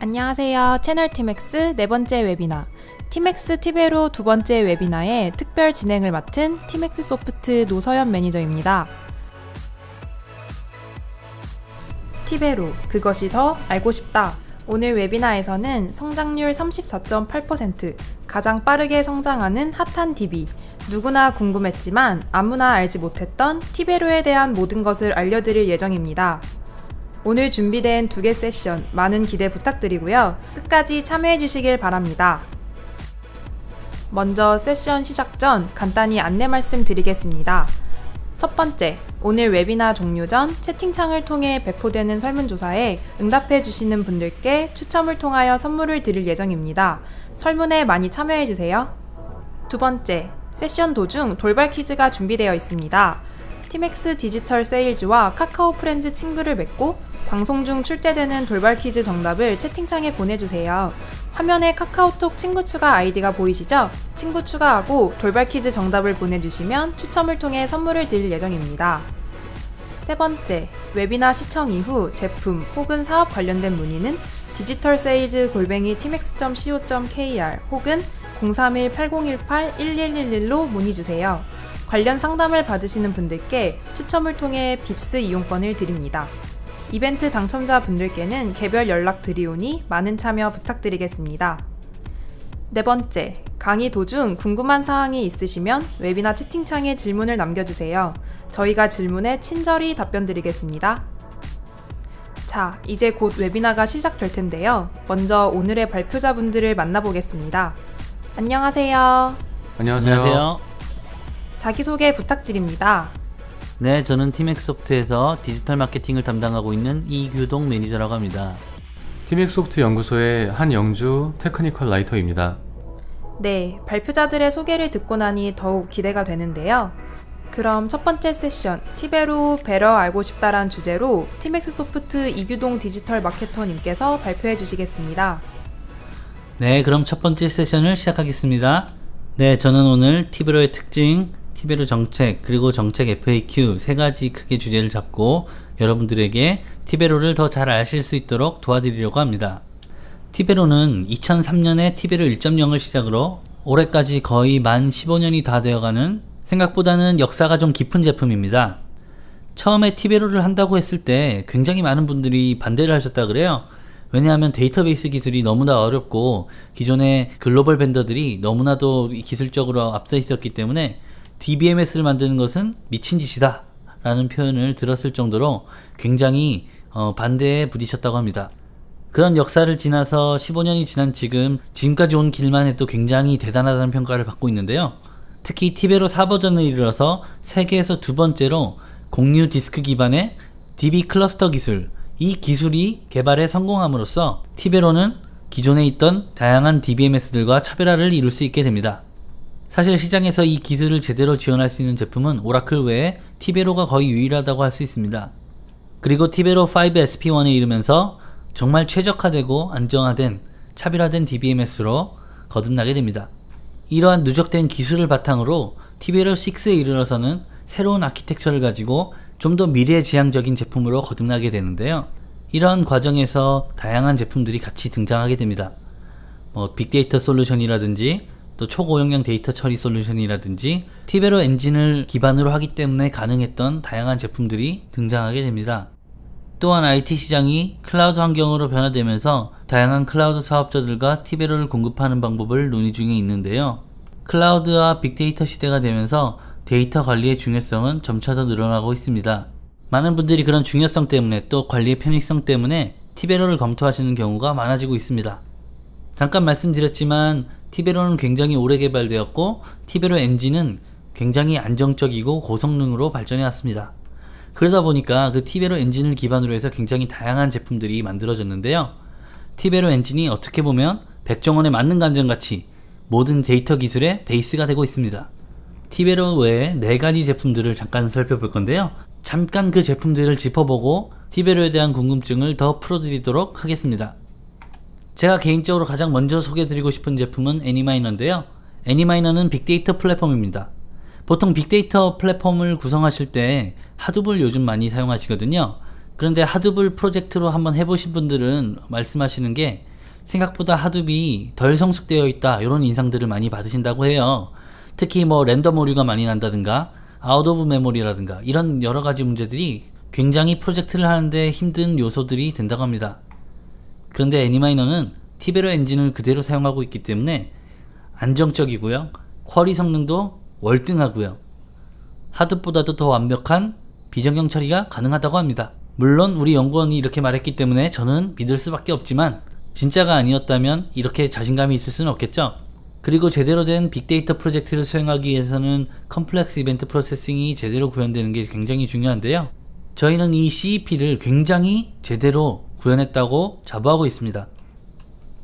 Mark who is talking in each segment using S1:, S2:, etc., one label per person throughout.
S1: 안녕하세요. 채널 티맥스 네 번째 웨비나 티맥스 티베로 두 번째 웨비나의 특별 진행을 맡은 티맥스 소프트 노서연 매니저입니다. 티베로 그것이 더 알고 싶다. 오늘 웨비나에서는 성장률 34.8%, 가장 빠르게 성장하는 핫한 DB, 누구나 궁금했지만 아무나 알지 못했던 티베로에 대한 모든 것을 알려드릴 예정입니다. 오늘 준비된 2개 세션 많은 기대 부탁드리고요. 끝까지 참여해 주시길 바랍니다. 먼저 세션 시작 전 간단히 안내 말씀드리겠습니다. 첫 번째, 오늘 웨비나 종료 전 채팅창을 통해 배포되는 설문조사에 응답해 주시는 분들께 추첨을 통하여 선물을 드릴 예정입니다. 설문에 많이 참여해 주세요. 두 번째, 세션 도중 돌발 퀴즈가 준비되어 있습니다. 티맥스 디지털 세일즈와 카카오 프렌즈 친구를 맺고 방송 중 출제되는 돌발 퀴즈 정답을 채팅창에 보내주세요. 화면에 카카오톡 친구 추가 아이디가 보이시죠? 친구 추가하고 돌발 퀴즈 정답을 보내주시면 추첨을 통해 선물을 드릴 예정입니다. 세 번째, 웨비나 시청 이후 제품 혹은 사업 관련된 문의는 digitalsales@tmax.co.kr 혹은 031-8018-1111로 문의주세요. 관련 상담을 받으시는 분들께 추첨을 통해 빕스 이용권을 드립니다. 이벤트 당첨자 분들께는 개별 연락 드리오니 많은 참여 부탁드리겠습니다. 네 번째, 강의 도중 궁금한 사항이 있으시면 웨비나 채팅창에 질문을 남겨주세요. 저희가 질문에 친절히 답변 드리겠습니다. 자, 이제 곧 웨비나가 시작될 텐데요. 먼저 오늘의 발표자분들을 만나보겠습니다. 안녕하세요.
S2: 안녕하세요.
S1: 자기소개 부탁드립니다.
S2: 네, 저는 티맥소프트에서 디지털 마케팅을 담당하고 있는 이규동 매니저라고 합니다.
S3: 티맥소프트 연구소의 한영주 테크니컬 라이터입니다.
S1: 네, 발표자들의 소개를 듣고 나니 더욱 기대가 되는데요. 그럼 첫 번째 세션, 티베로 베러 알고 싶다란 주제로 티맥스소프트 이규동 디지털 마케터님께서 발표해 주시겠습니다.
S2: 네, 그럼 첫 번째 세션을 시작하겠습니다. 네, 저는 오늘 티베로의 특징, 티베로 정책, 그리고 정책 FAQ 세 가지 크게 주제를 잡고 여러분들에게 티베로를 더 잘 아실 수 있도록 도와드리려고 합니다. 티베로는 2003년에 티베로 1.0을 시작으로 올해까지 거의 만 15년이 다 되어가는 생각보다는 역사가 좀 깊은 제품입니다. 처음에 티베로를 한다고 했을 때 굉장히 많은 분들이 반대를 하셨다 그래요. 왜냐하면 데이터베이스 기술이 너무나 어렵고 기존의 글로벌 벤더들이 너무나도 기술적으로 앞서 있었기 때문에 DBMS를 만드는 것은 미친 짓이다 라는 표현을 들었을 정도로 굉장히 반대에 부딪혔다고 합니다. 그런 역사를 지나서 15년이 지난 지금까지 온 길만 해도 굉장히 대단하다는 평가를 받고 있는데요. 특히 티베로 4버전을 이르러서 세계에서 두 번째로 공유 디스크 기반의 DB 클러스터 기술, 이 기술이 개발에 성공함으로써 티베로는 기존에 있던 다양한 DBMS들과 차별화를 이룰 수 있게 됩니다. 사실 시장에서 이 기술을 제대로 지원할 수 있는 제품은 오라클 외에 티베로가 거의 유일하다고 할 수 있습니다. 그리고 티베로 5 SP1에 이르면서 정말 최적화되고 안정화된 차별화된 DBMS로 거듭나게 됩니다. 이러한 누적된 기술을 바탕으로 티베로 6에 이르러서는 새로운 아키텍처를 가지고 좀 더 미래지향적인 제품으로 거듭나게 되는데요. 이러한 과정에서 다양한 제품들이 같이 등장하게 됩니다. 빅데이터 솔루션이라든지 또 초고용량 데이터 처리 솔루션이라든지 티베로 엔진을 기반으로 하기 때문에 가능했던 다양한 제품들이 등장하게 됩니다. 또한 IT 시장이 클라우드 환경으로 변화되면서 다양한 클라우드 사업자들과 티베로를 공급하는 방법을 논의 중에 있는데요. 클라우드와 빅데이터 시대가 되면서 데이터 관리의 중요성은 점차 더 늘어나고 있습니다. 많은 분들이 그런 중요성 때문에 또 관리의 편익성 때문에 티베로를 검토하시는 경우가 많아지고 있습니다. 잠깐 말씀드렸지만 티베로는 굉장히 오래 개발되었고 티베로 엔진은 굉장히 안정적이고 고성능으로 발전해 왔습니다. 그러다 보니까 그 티베로 엔진을 기반으로 해서 굉장히 다양한 제품들이 만들어졌는데요. 티베로 엔진이 어떻게 보면 백종원의 만능 간장같이 모든 데이터 기술의 베이스가 되고 있습니다. 티베로 외에 4가지 제품들을 잠깐 살펴볼 건데요. 잠깐 그 제품들을 짚어보고 티베로에 대한 궁금증을 더 풀어드리도록 하겠습니다. 제가 개인적으로 가장 먼저 소개해드리고 싶은 제품은 애니마이너인데요. 애니마이너는 빅데이터 플랫폼입니다. 보통 빅데이터 플랫폼을 구성하실 때 하둡을 요즘 많이 사용하시거든요. 그런데 하둡을 프로젝트로 한번 해보신 분들은 말씀하시는 게 생각보다 하둡이 덜 성숙되어 있다 이런 인상들을 많이 받으신다고 해요. 특히 뭐 랜덤 오류가 많이 난다든가 아웃 오브 메모리라든가 이런 여러 가지 문제들이 굉장히 프로젝트를 하는데 힘든 요소들이 된다고 합니다. 그런데 애니마이너는 티베로 엔진을 그대로 사용하고 있기 때문에 안정적이고요. 쿼리 성능도 월등하고요. 하둡보다도 더 완벽한 비정형 처리가 가능하다고 합니다. 물론 우리 연구원이 이렇게 말했기 때문에 저는 믿을 수밖에 없지만 진짜가 아니었다면 이렇게 자신감이 있을 수는 없겠죠. 그리고 제대로 된 빅데이터 프로젝트를 수행하기 위해서는 컴플렉스 이벤트 프로세싱이 제대로 구현되는 게 굉장히 중요한데요. 저희는 이 CEP를 굉장히 제대로 구현했다고 자부하고 있습니다.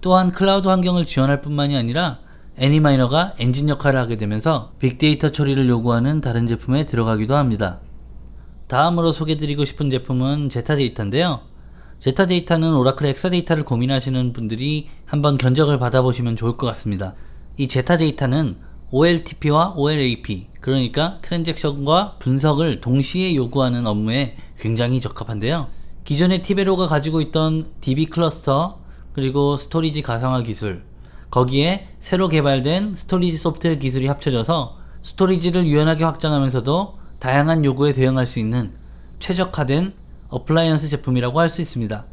S2: 또한 클라우드 환경을 지원할 뿐만이 아니라 애니마이너가 엔진 역할을 하게 되면서 빅데이터 처리를 요구하는 다른 제품에 들어가기도 합니다. 다음으로 소개드리고 싶은 제품은 제타데이터인데요. 제타데이터는 오라클 엑사데이터를 고민하시는 분들이 한번 견적을 받아보시면 좋을 것 같습니다. 이 제타데이터는 OLTP와 OLAP, 그러니까 트랜잭션과 분석을 동시에 요구하는 업무에 굉장히 적합한데요. 기존의 티베로가 가지고 있던 DB 클러스터, 그리고 스토리지 가상화 기술, 거기에 새로 개발된 스토리지 소프트웨어 기술이 합쳐져서 스토리지를 유연하게 확장하면서도 다양한 요구에 대응할 수 있는 최적화된 어플라이언스 제품이라고 할 수 있습니다.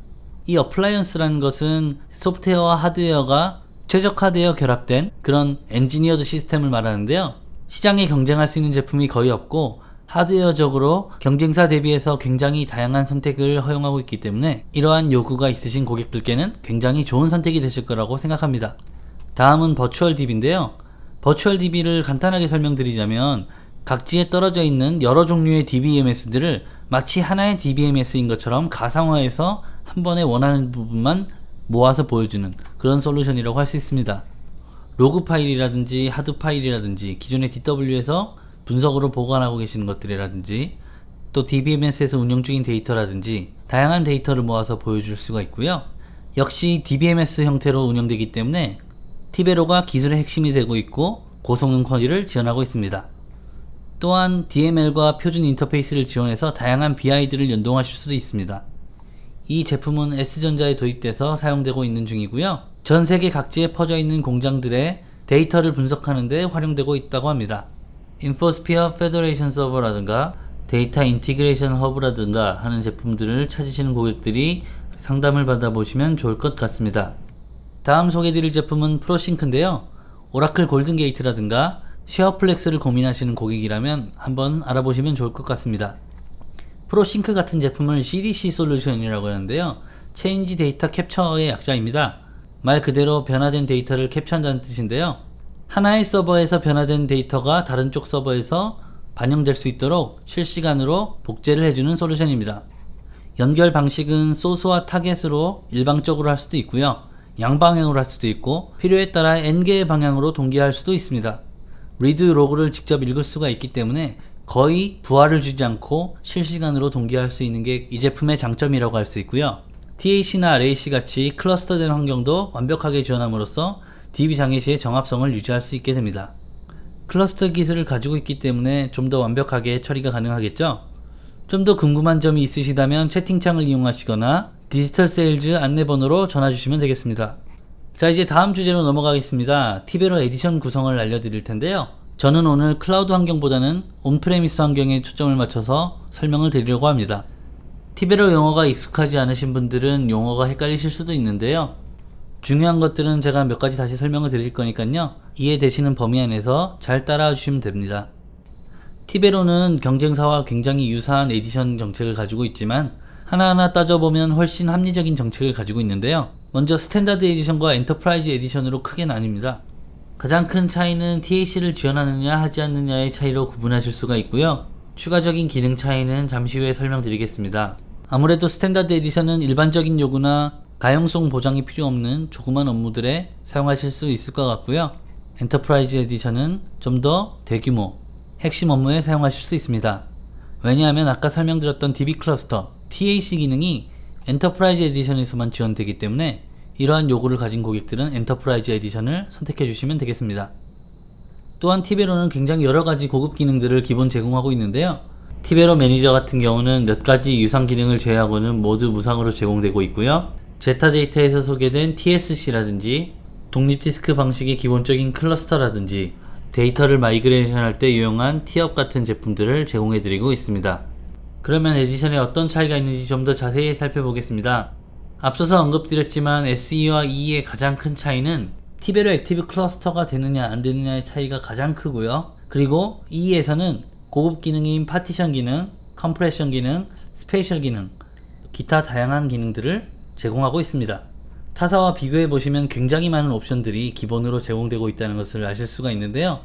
S2: 이 어플라이언스라는 것은 소프트웨어와 하드웨어가 최적화되어 결합된 그런 엔지니어드 시스템을 말하는데요. 시장에 경쟁할 수 있는 제품이 거의 없고 하드웨어적으로 경쟁사 대비해서 굉장히 다양한 선택을 허용하고 있기 때문에 이러한 요구가 있으신 고객들께는 굉장히 좋은 선택이 되실 거라고 생각합니다. 다음은 버추얼 DB인데요. 버추얼 DB를 간단하게 설명드리자면 각지에 떨어져 있는 여러 종류의 DBMS들을 마치 하나의 DBMS인 것처럼 가상화해서 한 번에 원하는 부분만 모아서 보여주는 그런 솔루션이라고 할 수 있습니다. 로그 파일이라든지 하드 파일이라든지 기존의 DW에서 분석으로 보관하고 계시는 것들이라든지 또 DBMS에서 운영 중인 데이터라든지 다양한 데이터를 모아서 보여줄 수가 있고요. 역시 DBMS 형태로 운영되기 때문에 티베로가 기술의 핵심이 되고 있고 고성능 쿼리를 지원하고 있습니다. 또한 DML과 표준 인터페이스를 지원해서 다양한 BI들을 연동하실 수도 있습니다. 이 제품은 S전자에 도입돼서 사용되고 있는 중이고요. 전 세계 각지에 퍼져 있는 공장들의 데이터를 분석하는 데 활용되고 있다고 합니다. 인포스피어 페더레이션 서버라든가 데이터 인티그레이션 허브라든가 하는 제품들을 찾으시는 고객들이 상담을 받아보시면 좋을 것 같습니다. 다음 소개드릴 제품은 프로싱크인데요. 오라클 골든게이트라든가 쉐어플렉스를 고민하시는 고객이라면 한번 알아보시면 좋을 것 같습니다. 프로싱크 같은 제품을 CDC 솔루션이라고 하는데요. 체인지 데이터 캡처의 약자입니다. 말 그대로 변화된 데이터를 캡처한다는 뜻인데요. 하나의 서버에서 변화된 데이터가 다른 쪽 서버에서 반영될 수 있도록 실시간으로 복제를 해주는 솔루션입니다. 연결 방식은 소스와 타겟으로 일방적으로 할 수도 있고요. 양방향으로 할 수도 있고 필요에 따라 N개의 방향으로 동기화할 수도 있습니다. 리드 로그를 직접 읽을 수가 있기 때문에 거의 부하를 주지 않고 실시간으로 동기화할 수 있는 게 이 제품의 장점이라고 할 수 있고요. TAC나 RAC 같이 클러스터된 환경도 완벽하게 지원함으로써 DB 장애 시의 정합성을 유지할 수 있게 됩니다. 클러스터 기술을 가지고 있기 때문에 좀 더 완벽하게 처리가 가능하겠죠? 좀 더 궁금한 점이 있으시다면 채팅창을 이용하시거나 디지털 세일즈 안내번호로 전화주시면 되겠습니다. 자, 이제 다음 주제로 넘어가겠습니다. 티베로 에디션 구성을 알려드릴 텐데요. 저는 오늘 클라우드 환경보다는 온프레미스 환경에 초점을 맞춰서 설명을 드리려고 합니다. 티베로 용어가 익숙하지 않으신 분들은 용어가 헷갈리실 수도 있는데요. 중요한 것들은 제가 몇 가지 다시 설명을 드릴 거니까요. 이해되시는 범위 안에서 잘 따라와 주시면 됩니다. 티베로는 경쟁사와 굉장히 유사한 에디션 정책을 가지고 있지만 하나하나 따져보면 훨씬 합리적인 정책을 가지고 있는데요. 먼저 스탠다드 에디션과 엔터프라이즈 에디션으로 크게 나뉩니다. 가장 큰 차이는 TAC를 지원하느냐 하지 않느냐의 차이로 구분하실 수가 있고요. 추가적인 기능 차이는 잠시 후에 설명드리겠습니다. 아무래도 스탠다드 에디션은 일반적인 요구나 가용성 보장이 필요 없는 조그만 업무들에 사용하실 수 있을 것 같고요. 엔터프라이즈 에디션은 좀 더 대규모, 핵심 업무에 사용하실 수 있습니다. 왜냐하면 아까 설명드렸던 DB 클러스터, TAC 기능이 엔터프라이즈 에디션에서만 지원되기 때문에 이러한 요구를 가진 고객들은 엔터프라이즈 에디션을 선택해 주시면 되겠습니다. 또한 티베로는 굉장히 여러가지 고급 기능들을 기본 제공하고 있는데요. 티베로 매니저 같은 경우는 몇 가지 유상 기능을 제외하고는 모두 무상으로 제공되고 있고요. 제타 데이터에서 소개된 TSC라든지 독립 디스크 방식의 기본적인 클러스터라든지 데이터를 마이그레이션 할 때 유용한 티업 같은 제품들을 제공해 드리고 있습니다. 그러면 에디션에 어떤 차이가 있는지 좀 더 자세히 살펴보겠습니다. 앞서서 언급드렸지만 SE와 EE의 가장 큰 차이는 티베로 액티브 클러스터가 되느냐 안 되느냐의 차이가 가장 크고요. 그리고 EE에서는 고급 기능인 파티션 기능, 컴프레션 기능, 스페이셜 기능, 기타 다양한 기능들을 제공하고 있습니다. 타사와 비교해 보시면 굉장히 많은 옵션들이 기본으로 제공되고 있다는 것을 아실 수가 있는데요.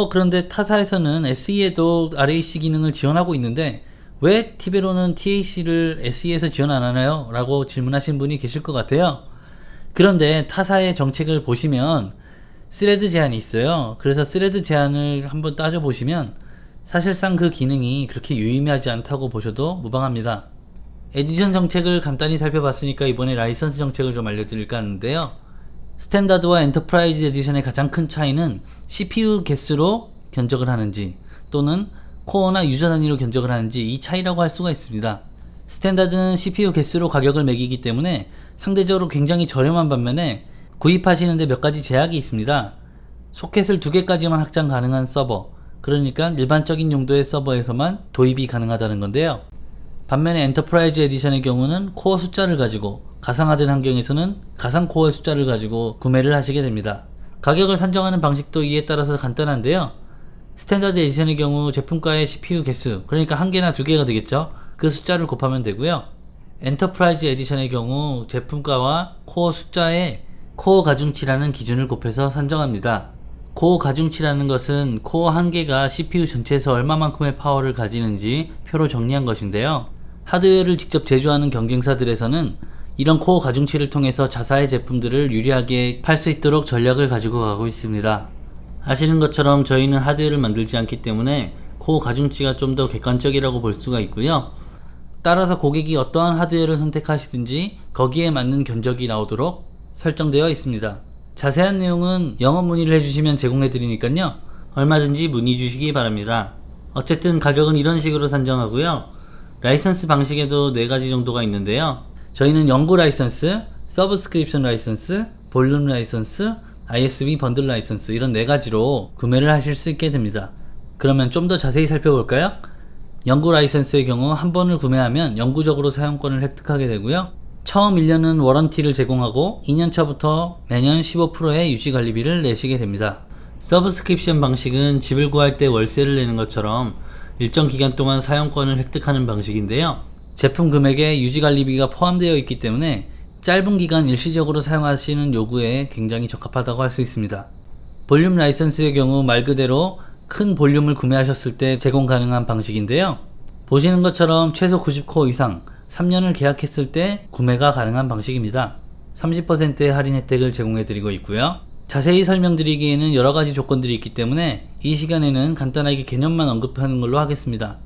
S2: 그런데 타사에서는 SE에도 RAC 기능을 지원하고 있는데 왜 티베로는 TAC를 SE에서 지원 안 하나요? 라고 질문하신 분이 계실 것 같아요. 그런데 타사의 정책을 보시면 스레드 제한이 있어요. 그래서 스레드 제한을 한번 따져보시면 사실상 그 기능이 그렇게 유의미하지 않다고 보셔도 무방합니다. 에디션 정책을 간단히 살펴봤으니까 이번에 라이선스 정책을 좀 알려드릴까 하는데요. 스탠다드와 엔터프라이즈 에디션의 가장 큰 차이는 CPU 개수로 견적을 하는지 또는 코어나 유저 단위로 견적을 하는지 이 차이라고 할 수가 있습니다. 스탠다드는 CPU 개수로 가격을 매기기 때문에 상대적으로 굉장히 저렴한 반면에 구입하시는데 몇 가지 제약이 있습니다. 소켓을 2개까지만 확장 가능한 서버, 그러니까 일반적인 용도의 서버에서만 도입이 가능하다는 건데요. 반면에 엔터프라이즈 에디션의 경우는 코어 숫자를 가지고 가상화된 환경에서는 가상 코어의 숫자를 가지고 구매를 하시게 됩니다. 가격을 산정하는 방식도 이에 따라서 간단한데요. 스탠다드 에디션의 경우 제품가의 CPU 개수, 그러니까 1개나 2개가 되겠죠. 그 숫자를 곱하면 되고요. 엔터프라이즈 에디션의 경우 제품가와 코어 숫자의 코어 가중치라는 기준을 곱해서 산정합니다. 코어 가중치라는 것은 코어 1개가 CPU 전체에서 얼마만큼의 파워를 가지는지 표로 정리한 것인데요. 하드웨어를 직접 제조하는 경쟁사들에서는 이런 코어 가중치를 통해서 자사의 제품들을 유리하게 팔 수 있도록 전략을 가지고 가고 있습니다. 아시는 것처럼 저희는 하드웨어를 만들지 않기 때문에 코어 가중치가 좀 더 객관적이라고 볼 수가 있고요. 따라서 고객이 어떠한 하드웨어를 선택하시든지 거기에 맞는 견적이 나오도록 설정되어 있습니다. 자세한 내용은 영업 문의를 해주시면 제공해 드리니까요. 얼마든지 문의 주시기 바랍니다. 어쨌든 가격은 이런 식으로 산정하고요. 라이선스 방식에도 4가지 정도가 있는데요. 저희는 연구 라이선스, 서브스크립션 라이선스, 볼륨 라이선스, ISV 번들 라이선스 이런 4가지로 구매를 하실 수 있게 됩니다. 그러면 좀 더 자세히 살펴볼까요? 연구 라이선스의 경우 한 번을 구매하면 영구적으로 사용권을 획득하게 되고요. 처음 1년은 워런티를 제공하고 2년차부터 매년 15%의 유지관리비를 내시게 됩니다. 서브스크립션 방식은 집을 구할 때 월세를 내는 것처럼 일정 기간 동안 사용권을 획득하는 방식인데요. 제품 금액에 유지관리비가 포함되어 있기 때문에 짧은 기간 일시적으로 사용하시는 요구에 굉장히 적합하다고 할 수 있습니다. 볼륨 라이선스의 경우 말 그대로 큰 볼륨을 구매하셨을 때 제공 가능한 방식인데요. 보시는 것처럼 최소 90코어 이상 3년을 계약했을 때 구매가 가능한 방식입니다. 30%의 할인 혜택을 제공해 드리고 있고요. 자세히 설명드리기에는 여러가지 조건들이 있기 때문에 이 시간에는 간단하게 개념만 언급하는 걸로 하겠습니다.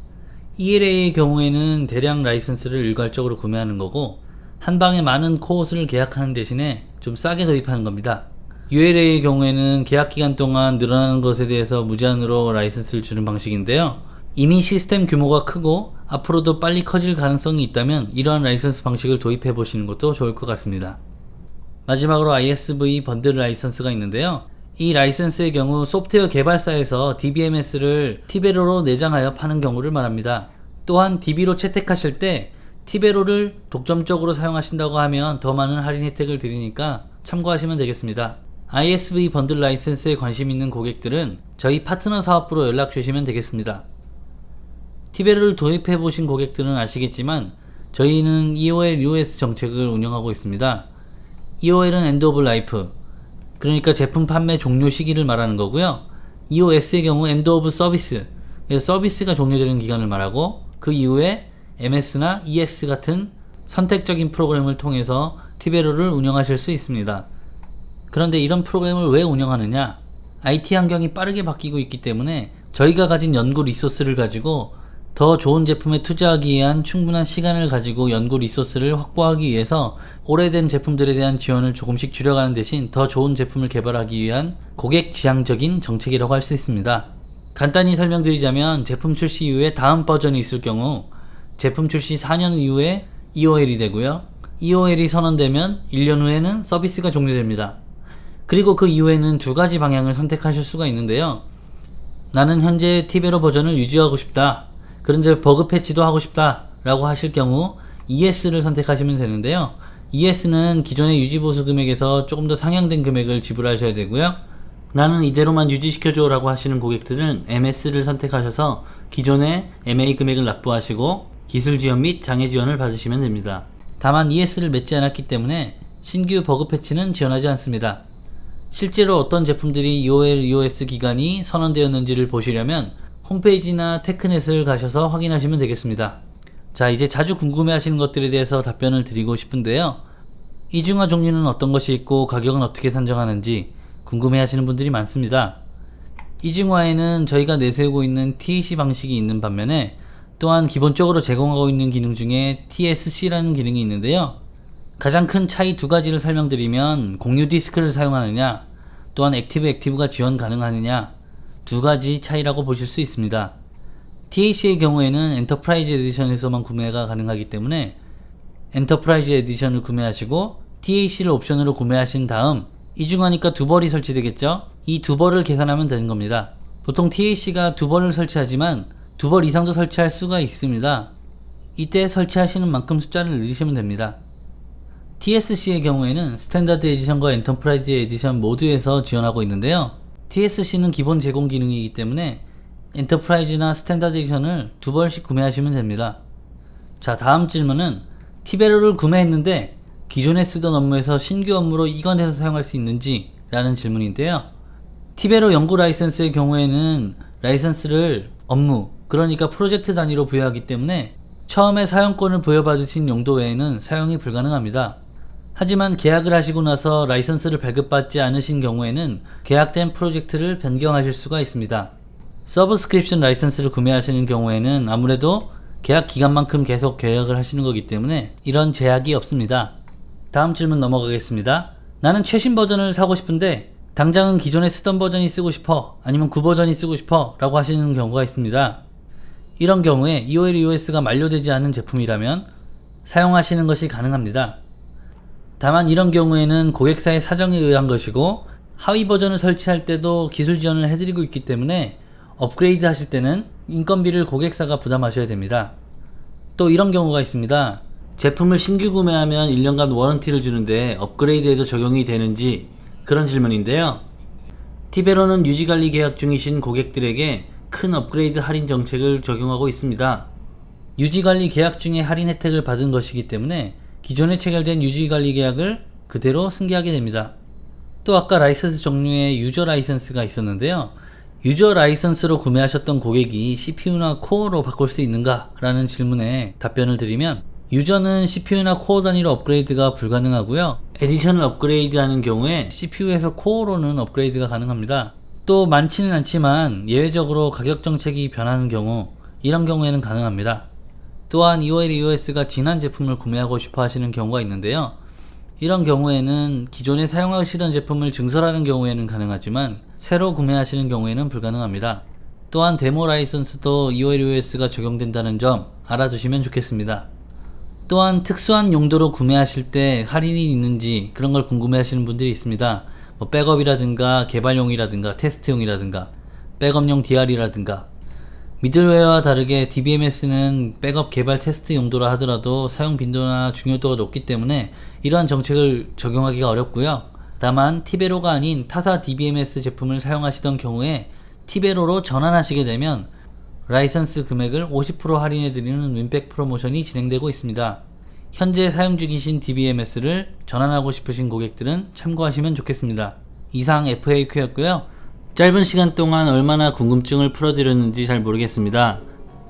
S2: ELA의 경우에는 대량 라이선스를 일괄적으로 구매하는 거고 한 방에 많은 코어수를 계약하는 대신에 좀 싸게 도입하는 겁니다. ULA의 경우에는 계약 기간 동안 늘어나는 것에 대해서 무제한으로 라이선스를 주는 방식인데요. 이미 시스템 규모가 크고 앞으로도 빨리 커질 가능성이 있다면 이러한 라이선스 방식을 도입해 보시는 것도 좋을 것 같습니다. 마지막으로 ISV 번들 라이선스가 있는데요. 이 라이선스의 경우 소프트웨어 개발사에서 DBMS를 티베로로 내장하여 파는 경우를 말합니다. 또한 DB로 채택하실 때 티베로를 독점적으로 사용하신다고 하면 더 많은 할인 혜택을 드리니까 참고하시면 되겠습니다. ISV 번들 라이선스에 관심 있는 고객들은 저희 파트너 사업부로 연락 주시면 되겠습니다. 티베로를 도입해 보신 고객들은 아시겠지만 저희는 EOL US 정책을 운영하고 있습니다. EOL은 엔드 오브 라이프, 그러니까 제품 판매 종료 시기를 말하는 거고요. EOS의 경우 엔드 오브 서비스, 서비스가 종료되는 기간을 말하고 그 이후에 MS나 ES 같은 선택적인 프로그램을 통해서 티베로를 운영하실 수 있습니다. 그런데 이런 프로그램을 왜 운영하느냐? IT 환경이 빠르게 바뀌고 있기 때문에 저희가 가진 연구 리소스를 가지고 더 좋은 제품에 투자하기 위한 충분한 시간을 가지고 연구 리소스를 확보하기 위해서 오래된 제품들에 대한 지원을 조금씩 줄여가는 대신 더 좋은 제품을 개발하기 위한 고객 지향적인 정책이라고 할 수 있습니다. 간단히 설명드리자면 제품 출시 이후에 다음 버전이 있을 경우 제품 출시 4년 이후에 EOL이 되고요. EOL이 선언되면 1년 후에는 서비스가 종료됩니다. 그리고 그 이후에는 두 가지 방향을 선택하실 수가 있는데요. 나는 현재 티베로 버전을 유지하고 싶다. 그런데 버그 패치도 하고 싶다 라고 하실 경우 ES를 선택하시면 되는데요. ES는 기존의 유지 보수 금액에서 조금 더 상향된 금액을 지불하셔야 되고요. 나는 이대로만 유지시켜줘 라고 하시는 고객들은 MS를 선택하셔서 기존의 MA 금액을 납부하시고 기술 지원 및 장애 지원을 받으시면 됩니다. 다만 ES를 맺지 않았기 때문에 신규 버그 패치는 지원하지 않습니다. 실제로 어떤 제품들이 EOL, EOS 기간이 선언되었는지를 보시려면 홈페이지나 테크넷을 가셔서 확인하시면 되겠습니다. 자, 이제 자주 궁금해하시는 것들에 대해서 답변을 드리고 싶은데요. 이중화 종류는 어떤 것이 있고 가격은 어떻게 산정하는지 궁금해하시는 분들이 많습니다. 이중화에는 저희가 내세우고 있는 TAC 방식이 있는 반면에 또한 기본적으로 제공하고 있는 기능 중에 TSC라는 기능이 있는데요. 가장 큰 차이 두 가지를 설명드리면 공유 디스크를 사용하느냐, 또한 액티브가 지원 가능하느냐 두 가지 차이라고 보실 수 있습니다. TAC의 경우에는 엔터프라이즈 에디션에서만 구매가 가능하기 때문에 엔터프라이즈 에디션을 구매하시고 TAC를 옵션으로 구매하신 다음 이중하니까 두 벌이 설치되겠죠? 이 두 벌을 계산하면 되는 겁니다. 보통 TAC가 두 벌을 설치하지만 두 벌 이상도 설치할 수가 있습니다. 이때 설치하시는 만큼 숫자를 늘리시면 됩니다. TSC의 경우에는 스탠다드 에디션과 엔터프라이즈 에디션 모두에서 지원하고 있는데요. TSC는 기본 제공 기능이기 때문에 엔터프라이즈나 스탠다드 에디션을 두 벌씩 구매하시면 됩니다. 자, 다음 질문은 티베로를 구매했는데 기존에 쓰던 업무에서 신규 업무로 이관해서 사용할 수 있는지 라는 질문인데요. 티베로 연구 라이선스의 경우에는 라이선스를 업무, 그러니까 프로젝트 단위로 부여하기 때문에 처음에 사용권을 부여받으신 용도 외에는 사용이 불가능합니다. 하지만 계약을 하시고 나서 라이선스를 발급받지 않으신 경우에는 계약된 프로젝트를 변경하실 수가 있습니다. 서브스크립션 라이선스를 구매하시는 경우에는 아무래도 계약 기간만큼 계속 계약을 하시는 거기 때문에 이런 제약이 없습니다. 다음 질문 넘어가겠습니다. 나는 최신 버전을 사고 싶은데 당장은 기존에 쓰던 버전이 쓰고 싶어, 아니면 구버전이 쓰고 싶어 라고 하시는 경우가 있습니다. 이런 경우에 EOL, EOS가 만료되지 않은 제품이라면 사용하시는 것이 가능합니다. 다만 이런 경우에는 고객사의 사정에 의한 것이고 하위 버전을 설치할 때도 기술 지원을 해드리고 있기 때문에 업그레이드 하실 때는 인건비를 고객사가 부담하셔야 됩니다. 또 이런 경우가 있습니다. 제품을 신규 구매하면 1년간 워런티를 주는데 업그레이드에도 적용이 되는지, 그런 질문인데요. 티베로는 유지관리 계약 중이신 고객들에게 큰 업그레이드 할인 정책을 적용하고 있습니다. 유지관리 계약 중에 할인 혜택을 받은 것이기 때문에 기존에 체결된 유지관리 계약을 그대로 승계하게 됩니다. 또 아까 라이선스 종류의 유저 라이선스가 있었는데요. 유저 라이선스로 구매하셨던 고객이 CPU나 코어로 바꿀 수 있는가? 라는 질문에 답변을 드리면 유저는 CPU나 코어 단위로 업그레이드가 불가능하고요. 에디션을 업그레이드하는 경우에 CPU에서 코어로는 업그레이드가 가능합니다. 또 많지는 않지만 예외적으로 가격 정책이 변하는 경우, 이런 경우에는 가능합니다. 또한 EOL, EOS가 지난 제품을 구매하고 싶어 하시는 경우가 있는데요. 이런 경우에는 기존에 사용하시던 제품을 증설하는 경우에는 가능하지만 새로 구매하시는 경우에는 불가능합니다. 또한 데모 라이선스도 EOL, EOS가 적용된다는 점 알아두시면 좋겠습니다. 또한 특수한 용도로 구매하실 때 할인이 있는지 그런 걸 궁금해 하시는 분들이 있습니다. 뭐 백업이라든가 개발용이라든가 테스트용이라든가 백업용 DR이라든가, 미들웨어와 다르게 DBMS는 백업 개발 테스트 용도라 하더라도 사용 빈도나 중요도가 높기 때문에 이러한 정책을 적용하기가 어렵고요. 다만 티베로가 아닌 타사 DBMS 제품을 사용하시던 경우에 티베로로 전환하시게 되면 라이선스 금액을 50% 할인해드리는 윈백 프로모션이 진행되고 있습니다. 현재 사용 중이신 DBMS를 전환하고 싶으신 고객들은 참고하시면 좋겠습니다. 이상 FAQ였고요. 짧은 시간 동안 얼마나 궁금증을 풀어드렸는지 잘 모르겠습니다.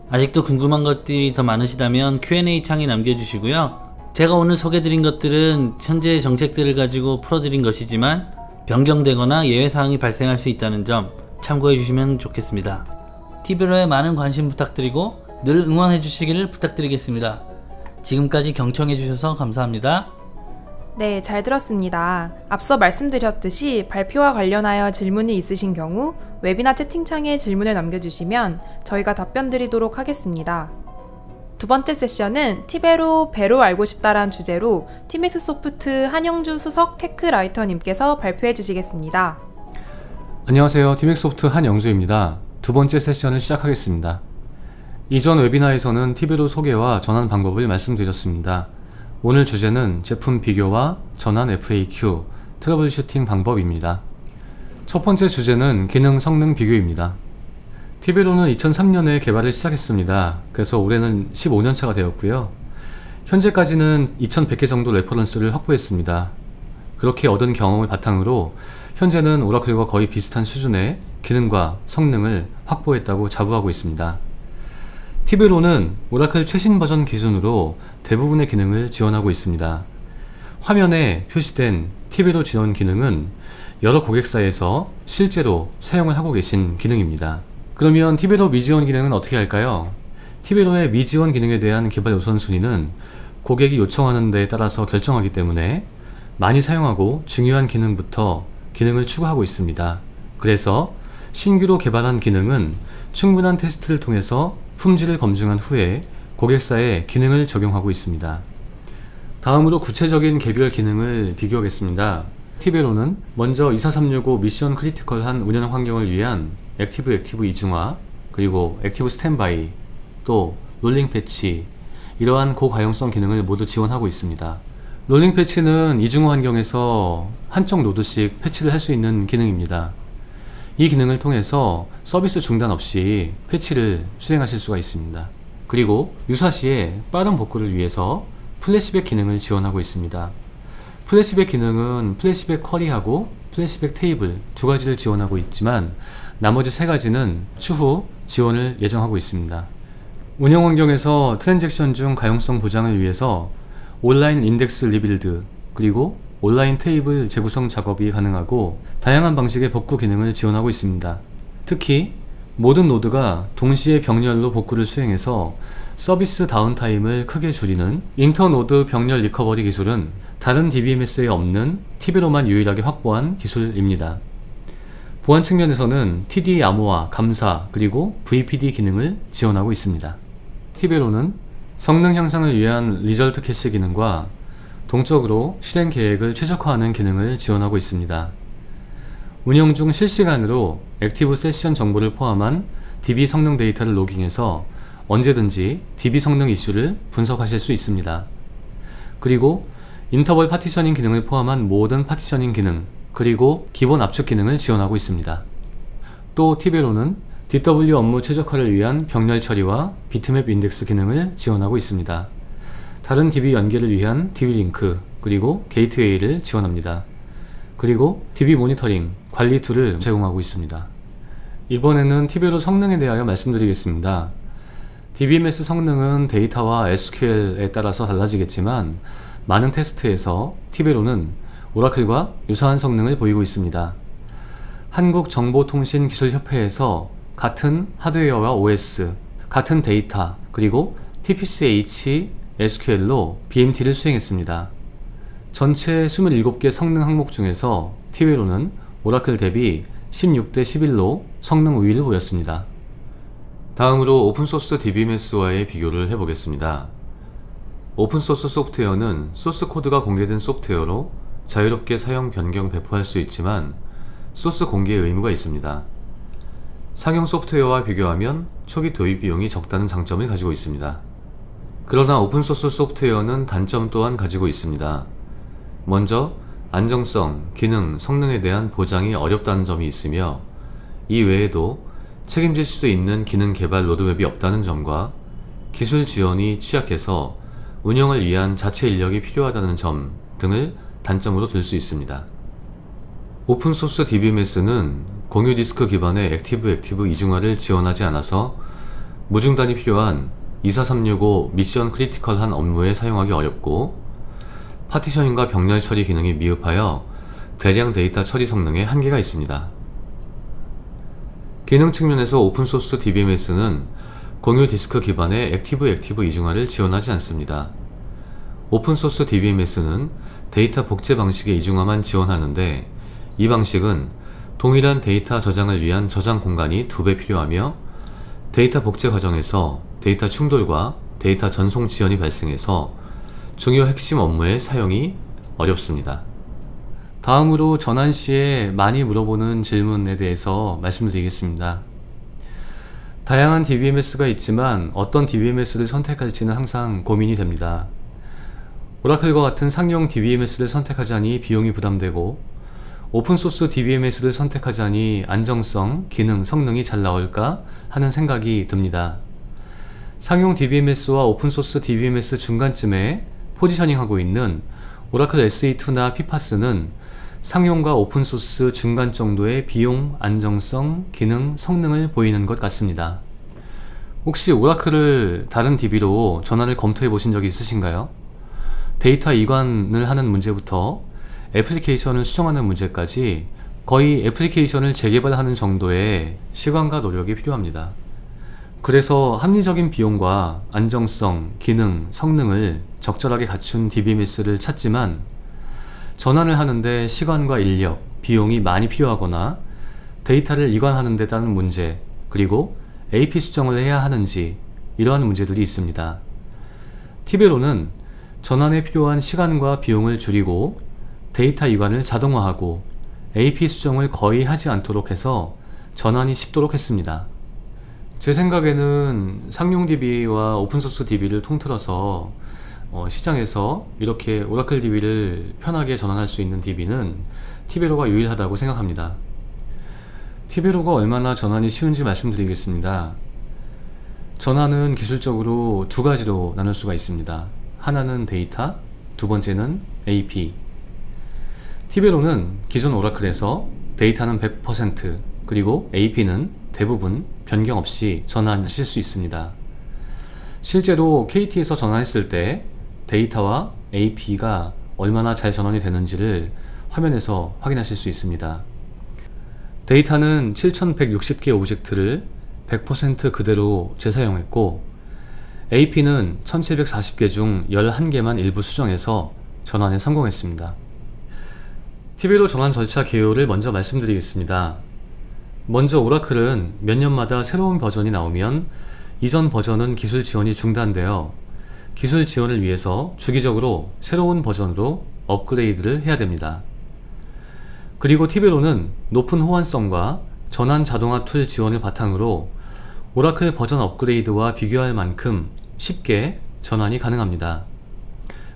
S2: 아직도 궁금한 것들이 더 많으시다면 Q&A 창에 남겨주시고요. 제가 오늘 소개드린 것들은 현재 정책들을 가지고 풀어드린 것이지만 변경되거나 예외사항이 발생할 수 있다는 점 참고해 주시면 좋겠습니다. 티베로에 많은 관심 부탁드리고 늘 응원해 주시기를 부탁드리겠습니다. 지금까지 경청해 주셔서 감사합니다.
S1: 네, 잘 들었습니다. 앞서 말씀드렸듯이 발표와 관련하여 질문이 있으신 경우 웨비나 채팅창에 질문을 남겨주시면 저희가 답변 드리도록 하겠습니다. 두 번째 세션은 티베로 배로 알고 싶다란 주제로 티맥스 소프트 한영주 수석 테크 라이터님께서 발표해 주시겠습니다.
S3: 안녕하세요. 티맥소프트 한영주입니다. 두 번째 세션을 시작하겠습니다. 이전 웨비나에서는 티베로 소개와 전환 방법을 말씀드렸습니다. 오늘 주제는 제품 비교와 전환 FAQ, 트러블 슈팅 방법입니다. 첫 번째 주제는 기능 성능 비교입니다. 티베로는 2003년에 개발을 시작했습니다. 그래서 올해는 15년차가 되었고요. 현재까지는 2100개 정도 레퍼런스를 확보했습니다. 그렇게 얻은 경험을 바탕으로 현재는 오라클과 거의 비슷한 수준의 기능과 성능을 확보했다고 자부하고 있습니다. 티베로는 오라클 최신 버전 기준으로 대부분의 기능을 지원하고 있습니다. 화면에 표시된 티베로 지원 기능은 여러 고객사에서 실제로 사용을 하고 계신 기능입니다. 그러면 티베로 미지원 기능은 어떻게 할까요? 티베로의 미지원 기능에 대한 개발 우선순위는 고객이 요청하는 데에 따라서 결정하기 때문에 많이 사용하고 중요한 기능부터 기능을 추가하고 있습니다. 그래서 신규로 개발한 기능은 충분한 테스트를 통해서 품질을 검증한 후에 고객사에 기능을 적용하고 있습니다. 다음으로 구체적인 개별 기능을 비교하겠습니다. 티베로는 먼저 24365 미션 크리티컬한 운영 환경을 위한 액티브 이중화, 그리고 액티브 스탠바이, 또 롤링 패치, 이러한 고가용성 기능을 모두 지원하고 있습니다. 롤링 패치는 이중화 환경에서 한쪽 노드씩 패치를 할 수 있는 기능입니다. 이 기능을 통해서 서비스 중단 없이 패치를 수행하실 수가 있습니다. 그리고 유사시에 빠른 복구를 위해서 플래시백 기능을 지원하고 있습니다. 플래시백 기능은 플래시백 쿼리하고 플래시백 테이블 두 가지를 지원하고 있지만 나머지 세 가지는 추후 지원을 예정하고 있습니다. 운영 환경에서 트랜잭션 중 가용성 보장을 위해서 온라인 인덱스 리빌드, 그리고 온라인 테이블 재구성 작업이 가능하고 다양한 방식의 복구 기능을 지원하고 있습니다. 특히 모든 노드가 동시에 병렬로 복구를 수행해서 서비스 다운타임을 크게 줄이는 인터노드 병렬 리커버리 기술은 다른 DBMS에 없는 티베로만 유일하게 확보한 기술입니다. 보안 측면에서는 TD 암호화, 감사, 그리고 VPD 기능을 지원하고 있습니다. 티베로는 성능 향상을 위한 리절트 캐시 기능과 동적으로 실행 계획을 최적화하는 기능을 지원하고 있습니다. 운영 중 실시간으로 액티브 세션 정보를 포함한 DB 성능 데이터를 로깅해서 언제든지 DB 성능 이슈를 분석하실 수 있습니다. 그리고 인터벌 파티셔닝 기능을 포함한 모든 파티셔닝 기능, 그리고 기본 압축 기능을 지원하고 있습니다. 또 티베로는 DW 업무 최적화를 위한 병렬 처리와 비트맵 인덱스 기능을 지원하고 있습니다. 다른 DB 연계를 위한 DB 링크, 그리고 게이트웨이를 지원합니다. 그리고 DB 모니터링, 관리 툴을 제공하고 있습니다. 이번에는 티베로 성능에 대하여 말씀드리겠습니다. DBMS 성능은 데이터와 SQL에 따라서 달라지겠지만 많은 테스트에서 티베로는 오라클과 유사한 성능을 보이고 있습니다. 한국정보통신기술협회에서 같은 하드웨어와 OS, 같은 데이터, 그리고 TPC-H SQL로 BMT를 수행했습니다. 전체 27개 성능 항목 중에서 티베로는 오라클 대비 16대 11로 성능 우위를 보였습니다. 다음으로 오픈소스 DBMS와의 비교를 해보겠습니다. 오픈소스 소프트웨어는 소스 코드가 공개된 소프트웨어로 자유롭게 사용 변경 배포할 수 있지만 소스 공개의 의무가 있습니다. 상용 소프트웨어와 비교하면 초기 도입 비용이 적다는 장점을 가지고 있습니다. 그러나 오픈소스 소프트웨어는 단점 또한 가지고 있습니다. 먼저 안정성, 기능, 성능에 대한 보장이 어렵다는 점이 있으며 이 외에도 책임질 수 있는 기능 개발 로드맵이 없다는 점과 기술 지원이 취약해서 운영을 위한 자체 인력이 필요하다는 점 등을 단점으로 들 수 있습니다. 오픈소스 DBMS는 공유 디스크 기반의 액티브 이중화를 지원하지 않아서 무중단이 필요한 24365 미션 크리티컬한 업무에 사용하기 어렵고 파티셔닝과 병렬 처리 기능이 미흡하여 대량 데이터 처리 성능에 한계가 있습니다. 기능 측면에서 오픈소스 DBMS는 공유 디스크 기반의 액티브 이중화를 지원하지 않습니다. 오픈소스 DBMS는 데이터 복제 방식의 이중화만 지원하는데 이 방식은 동일한 데이터 저장을 위한 저장 공간이 2배 필요하며 데이터 복제 과정에서 데이터 충돌과 데이터 전송 지연이 발생해서 중요 핵심 업무의 사용이 어렵습니다. 다음으로 전환 시에 많이 물어보는 질문에 대해서 말씀드리겠습니다. 다양한 DBMS가 있지만 어떤 DBMS를 선택할지는 항상 고민이 됩니다. 오라클과 같은 상용 DBMS를 선택하자니 비용이 부담되고 오픈소스 DBMS를 선택하자니 안정성, 기능, 성능이 잘 나올까 하는 생각이 듭니다. 상용 DBMS와 오픈소스 DBMS 중간쯤에 포지셔닝하고 있는 오라클 SE2나 피파스는 상용과 오픈소스 중간 정도의 비용, 안정성, 기능, 성능을 보이는 것 같습니다. 혹시 오라클을 다른 DB로 전환을 검토해 보신 적이 있으신가요? 데이터 이관을 하는 문제부터 애플리케이션을 수정하는 문제까지 거의 애플리케이션을 재개발하는 정도의 시간과 노력이 필요합니다. 그래서 합리적인 비용과 안정성, 기능, 성능을 적절하게 갖춘 DBMS를 찾지만 전환을 하는데 시간과 인력, 비용이 많이 필요하거나 데이터를 이관하는 데 따른 문제, 그리고 AP 수정을 해야 하는지 이러한 문제들이 있습니다. 티베로는 전환에 필요한 시간과 비용을 줄이고 데이터 이관을 자동화하고 AP 수정을 거의 하지 않도록 해서 전환이 쉽도록 했습니다. 제 생각에는 상용 DB와 오픈소스 DB를 통틀어서 시장에서 이렇게 오라클 DB를 편하게 전환할 수 있는 DB는 티베로가 유일하다고 생각합니다. 티베로가 얼마나 전환이 쉬운지 말씀드리겠습니다. 전환은 기술적으로 두 가지로 나눌 수가 있습니다. 하나는 데이터, 두 번째는 AP. 티베로는 기존 오라클에서 데이터는 100% 그리고 AP는 대부분 변경 없이 전환하실 수 있습니다. 실제로 KT에서 전환했을 때 데이터와 AP가 얼마나 잘 전환이 되는지를 화면에서 확인하실 수 있습니다. 데이터는 7160개 오브젝트를 100% 그대로 재사용했고 AP는 1740개 중 11개만 일부 수정해서 전환에 성공했습니다. 티베로 전환 절차 개요를 먼저 말씀드리겠습니다. 먼저 오라클은 몇 년마다 새로운 버전이 나오면 이전 버전은 기술 지원이 중단되어 기술 지원을 위해서 주기적으로 새로운 버전으로 업그레이드를 해야 됩니다. 그리고 티베로는 높은 호환성과 전환 자동화 툴 지원을 바탕으로 오라클 버전 업그레이드와 비교할 만큼 쉽게 전환이 가능합니다.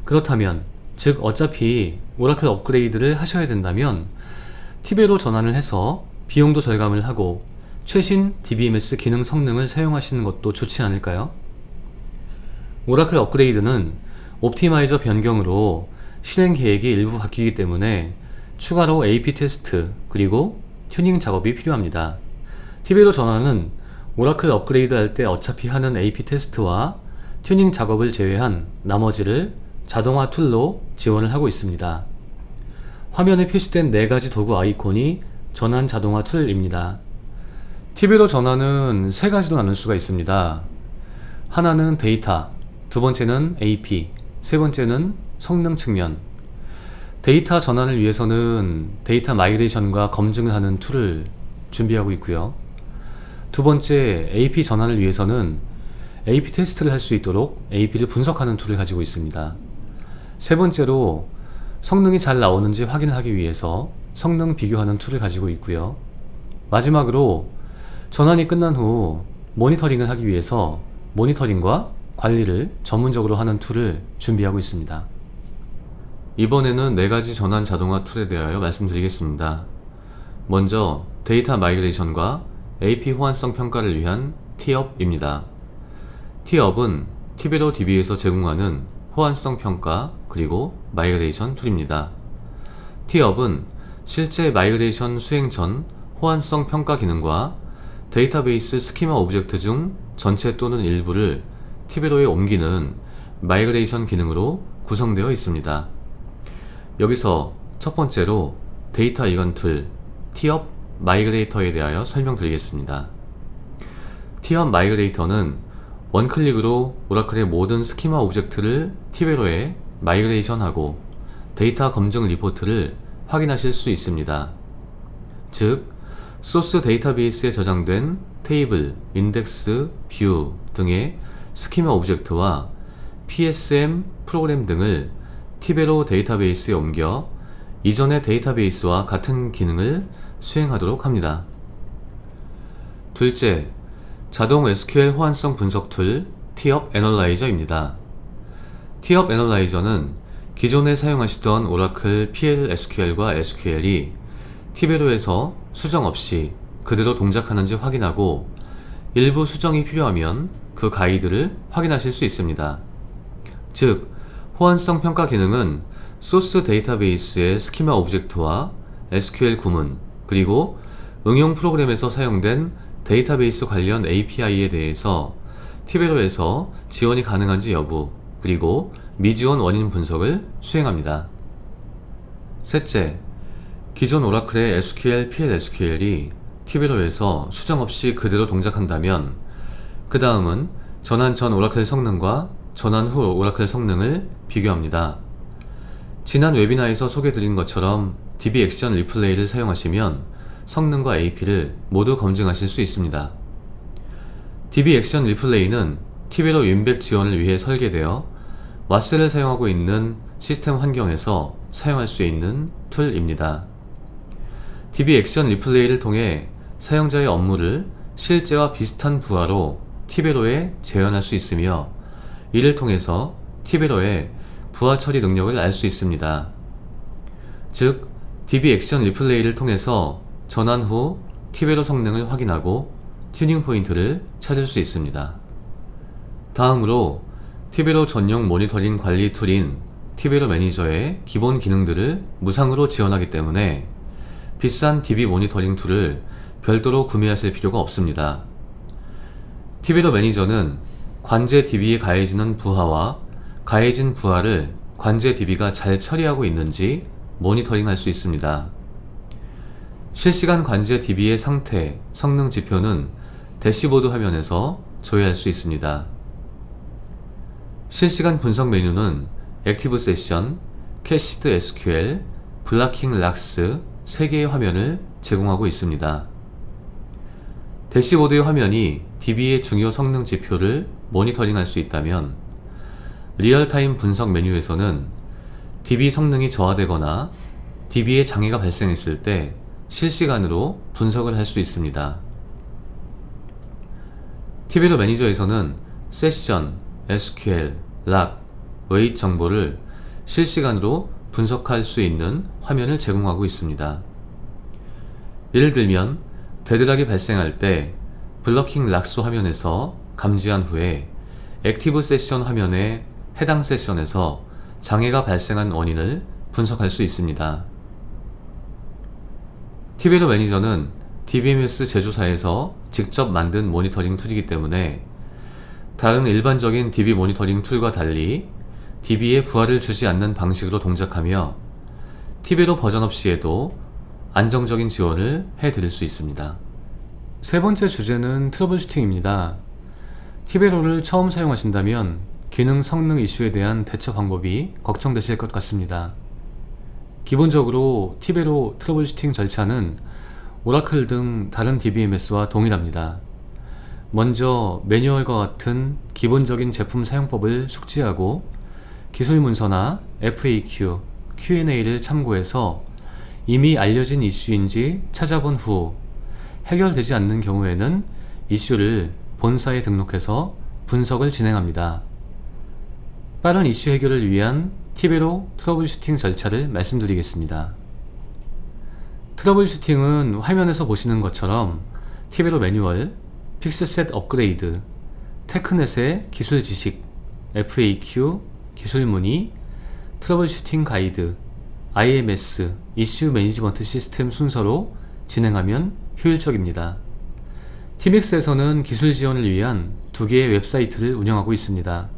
S3: 그렇다면, 즉 어차피 오라클 업그레이드를 하셔야 된다면 티베로 전환을 해서 비용도 절감을 하고 최신 DBMS 기능 성능을 사용하시는 것도 좋지 않을까요? 오라클 업그레이드는 옵티마이저 변경으로 실행 계획이 일부 바뀌기 때문에 추가로 AP 테스트 그리고 튜닝 작업이 필요합니다. 티베로 전환은 오라클 업그레이드 할 때 어차피 하는 AP 테스트와 튜닝 작업을 제외한 나머지를 자동화 툴로 지원을 하고 있습니다. 화면에 표시된 4가지 도구 아이콘이 전환 자동화 툴입니다. 티베로 전환은 3가지로 나눌 수가 있습니다. 하나는 데이터, 두 번째는 AP, 세 번째는 성능 측면. 데이터 전환을 위해서는 데이터 마이그레이션과 검증을 하는 툴을 준비하고 있고요. 두 번째 AP 전환을 위해서는 AP 테스트를 할 수 있도록 AP를 분석하는 툴을 가지고 있습니다. 세 번째로 성능이 잘 나오는지 확인하기 위해서 성능 비교하는 툴을 가지고 있고요. 마지막으로 전환이 끝난 후 모니터링을 하기 위해서 모니터링과 관리를 전문적으로 하는 툴을 준비하고 있습니다. 이번에는 4가지 전환 자동화 툴에 대하여 말씀드리겠습니다. 먼저 데이터 마이그레이션과 AP 호환성 평가를 위한 티업입니다. 티업은 티베로 DB에서 제공하는 호환성 평가 그리고 마이그레이션 툴입니다. 티업은 실제 마이그레이션 수행 전 호환성 평가 기능과 데이터베이스 스키마 오브젝트 중 전체 또는 일부를 티베로에 옮기는 마이그레이션 기능으로 구성되어 있습니다. 여기서 첫 번째로 데이터 이관 툴 티업 마이그레이터에 대하여 설명드리겠습니다. 티업 마이그레이터는 원클릭으로 오라클의 모든 스키마 오브젝트를 티베로에 마이그레이션하고 데이터 검증 리포트를 확인하실 수 있습니다. 즉, 소스 데이터베이스에 저장된 테이블, 인덱스, 뷰 등의 스키마 오브젝트와 PSM 프로그램 등을 티베로 데이터베이스에 옮겨 이전의 데이터베이스와 같은 기능을 수행하도록 합니다. 둘째, 자동 SQL 호환성 분석 툴 티업 애널라이저입니다. 티업 애널라이저는 기존에 사용하시던 오라클 PL/SQL과 SQL이 티베로에서 수정 없이 그대로 동작하는지 확인하고 일부 수정이 필요하면 그 가이드를 확인하실 수 있습니다. 즉, 호환성 평가 기능은 소스 데이터베이스의 스키마 오브젝트와 SQL 구문, 그리고 응용 프로그램에서 사용된 데이터베이스 관련 API에 대해서 티베로에서 지원이 가능한지 여부, 그리고 미지원 원인 분석을 수행합니다. 셋째, 기존 오라클의 SQL, PL/SQL이 티베로에서 수정 없이 그대로 동작한다면 그 다음은 전환 전 오라클 성능과 전환 후 오라클 성능을 비교합니다. 지난 웨비나에서 소개드린 것처럼 DB 액션 리플레이를 사용하시면 성능과 AP를 모두 검증하실 수 있습니다. DB 액션 리플레이는 티베로 윈백 지원을 위해 설계되어 와스를 사용하고 있는 시스템 환경에서 사용할 수 있는 툴입니다. DB 액션 리플레이를 통해 사용자의 업무를 실제와 비슷한 부하로 티베로에 재현할 수 있으며 이를 통해서 티베로의 부하 처리 능력을 알 수 있습니다. 즉, DB 액션 리플레이를 통해서 전환 후 티베로 성능을 확인하고 튜닝 포인트를 찾을 수 있습니다. 다음으로 티베로 전용 모니터링 관리 툴인 티베로 매니저의 기본 기능들을 무상으로 지원하기 때문에 비싼 DB 모니터링 툴을 별도로 구매하실 필요가 없습니다. 티베로 매니저는 관제 DB에 가해지는 부하와 가해진 부하를 관제 DB가 잘 처리하고 있는지 모니터링할 수 있습니다. 실시간 관제 DB의 상태, 성능 지표는 대시보드 화면에서 조회할 수 있습니다. 실시간 분석 메뉴는 액티브 세션, 캐시드 SQL, 블라킹 락스 3개의 화면을 제공하고 있습니다. 대시보드의 화면이 DB의 중요 성능 지표를 모니터링할 수 있다면 리얼타임 분석 메뉴에서는 DB 성능이 저하되거나 DB에 장애가 발생했을 때 실시간으로 분석을 할 수 있습니다. 티베로 매니저에서는 세션, SQL, 락, 웨이트 정보를 실시간으로 분석할 수 있는 화면을 제공하고 있습니다. 예를 들면 데드락이 발생할 때 블러킹 락스 화면에서 감지한 후에 액티브 세션 화면의 해당 세션에서 장애가 발생한 원인을 분석할 수 있습니다. 티베로 매니저는 DBMS 제조사에서 직접 만든 모니터링 툴이기 때문에 다른 일반적인 DB 모니터링 툴과 달리 DB에 부하를 주지 않는 방식으로 동작하며 티베로 버전업 시에도 안정적인 지원을 해드릴 수 있습니다. 세 번째 주제는 트러블 슈팅입니다. 티베로를 처음 사용하신다면 기능 성능 이슈에 대한 대처 방법이 걱정되실 것 같습니다. 기본적으로 티베로 트러블 슈팅 절차는 오라클 등 다른 DBMS와 동일합니다. 먼저 매뉴얼과 같은 기본적인 제품 사용법을 숙지하고 기술 문서나 FAQ, Q&A를 참고해서 이미 알려진 이슈인지 찾아본 후 해결되지 않는 경우에는 이슈를 본사에 등록해서 분석을 진행합니다. 빠른 이슈 해결을 위한 티베로 트러블 슈팅 절차를 말씀드리겠습니다. 트러블 슈팅은 화면에서 보시는 것처럼 티베로 매뉴얼, 픽스셋 업그레이드, 테크넷의 기술 지식, FAQ, 기술 문의, 트러블 슈팅 가이드, IMS, 이슈 매니지먼트 시스템 순서로 진행하면 효율적입니다. 티맥스에서는 기술 지원을 위한 2개의 웹사이트를 운영하고 있습니다.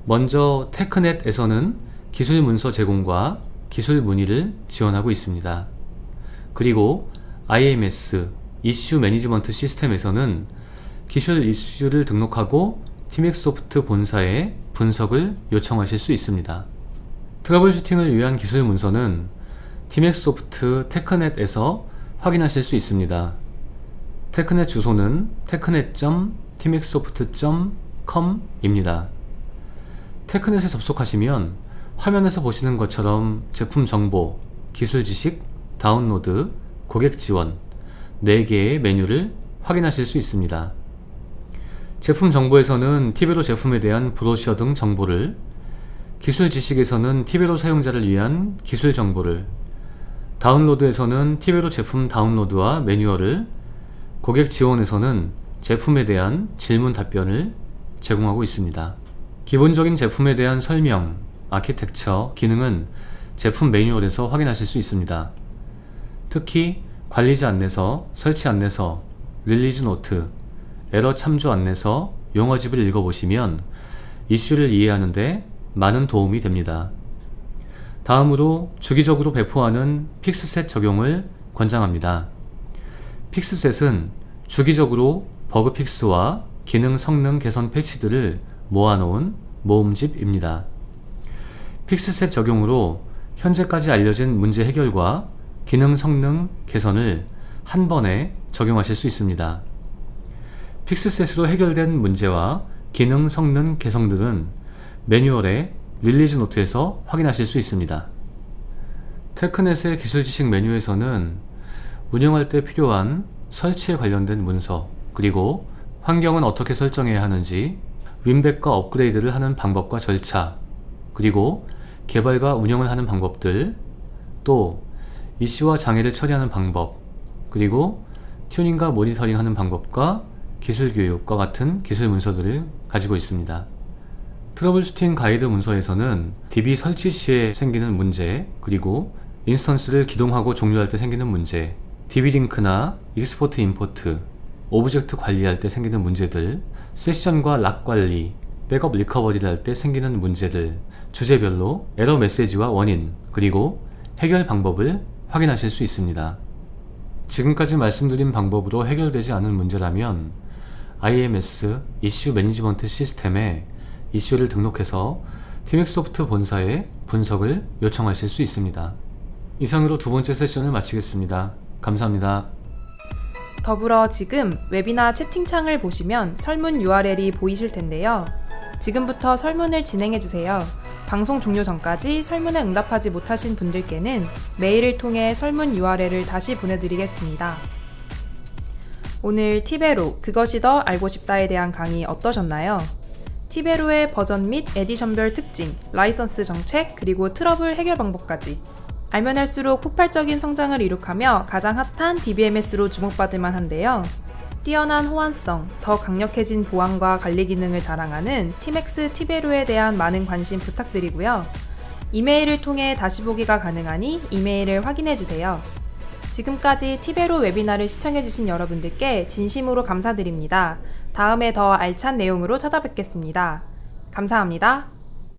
S3: 먼저 테크넷에서는 기술 문서 제공과 기술 문의를 지원하고 있습니다. 그리고 IMS, 이슈 매니지먼트 시스템에서는 기술 이슈를 등록하고 티맥소프트 본사에 분석을 요청하실 수 있습니다. 트러블 슈팅을 위한 기술 문서는 티맥소프트 테크넷에서 확인하실 수 있습니다. 테크넷 주소는 technet.tmexsoft.net com입니다. 테크넷에 접속하시면 화면에서 보시는 것처럼 제품 정보, 기술 지식, 다운로드, 고객 지원 4개의 메뉴를 확인하실 수 있습니다. 제품 정보에서는 티베로 제품에 대한 브로셔 등 정보를, 기술 지식에서는 티베로 사용자를 위한 기술 정보를, 다운로드에서는 티베로 제품 다운로드와 매뉴얼을, 고객 지원에서는 제품에 대한 질문 답변을 제공하고 있습니다. 기본적인 제품에 대한 설명, 아키텍처, 기능은 제품 매뉴얼에서 확인하실 수 있습니다. 특히 관리자 안내서, 설치 안내서, 릴리즈 노트, 에러 참조 안내서, 용어집을 읽어보시면 이슈를 이해하는 데 많은 도움이 됩니다. 다음으로 주기적으로 배포하는 픽스셋 적용을 권장합니다. 픽스셋은 주기적으로 버그 픽스와 기능 성능 개선 패치들을 모아놓은 모음집입니다. 픽스셋 적용으로 현재까지 알려진 문제 해결과 기능 성능 개선을 한 번에 적용하실 수 있습니다. 픽스셋으로 해결된 문제와 기능 성능 개선들은 매뉴얼의 릴리즈 노트에서 확인하실 수 있습니다. 테크넷의 기술 지식 메뉴에서는 운영할 때 필요한 설치에 관련된 문서, 그리고 환경은 어떻게 설정해야 하는지, 윈백과 업그레이드를 하는 방법과 절차, 그리고 개발과 운영을 하는 방법들, 또 이슈와 장애를 처리하는 방법, 그리고 튜닝과 모니터링 하는 방법과 기술 교육과 같은 기술 문서들을 가지고 있습니다. 트러블 슈팅 가이드 문서에서는 DB 설치 시에 생기는 문제, 그리고 인스턴스를 기동하고 종료할 때 생기는 문제, DB 링크나 익스포트 임포트, 오브젝트 관리할 때 생기는 문제들, 세션과 락 관리, 백업 리커버리를 할 때 생기는 문제들, 주제별로 에러 메시지와 원인, 그리고 해결 방법을 확인하실 수 있습니다. 지금까지 말씀드린 방법으로 해결되지 않은 문제라면 IMS 이슈 매니지먼트 시스템에 이슈를 등록해서 티맥소프트 본사에 분석을 요청하실 수 있습니다. 이상으로 두 번째 세션을 마치겠습니다. 감사합니다.
S1: 더불어 지금 웹이나 채팅창을 보시면 설문 URL이 보이실 텐데요. 지금부터 설문을 진행해주세요. 방송 종료 전까지 설문에 응답하지 못하신 분들께는 메일을 통해 설문 URL을 다시 보내드리겠습니다. 오늘 티베로 그것이 더 알고 싶다에 대한 강의 어떠셨나요? 티베로의 버전 및 에디션별 특징, 라이선스 정책, 그리고 트러블 해결 방법까지 알면 할수록 폭발적인 성장을 이룩하며 가장 핫한 DBMS로 주목받을 만한데요. 뛰어난 호환성, 더 강력해진 보안과 관리 기능을 자랑하는 티맥스 티베로에 대한 많은 관심 부탁드리고요. 이메일을 통해 다시 보기가 가능하니 이메일을 확인해주세요. 지금까지 티베로 웨비나를 시청해주신 여러분들께 진심으로 감사드립니다. 다음에 더 알찬 내용으로 찾아뵙겠습니다. 감사합니다.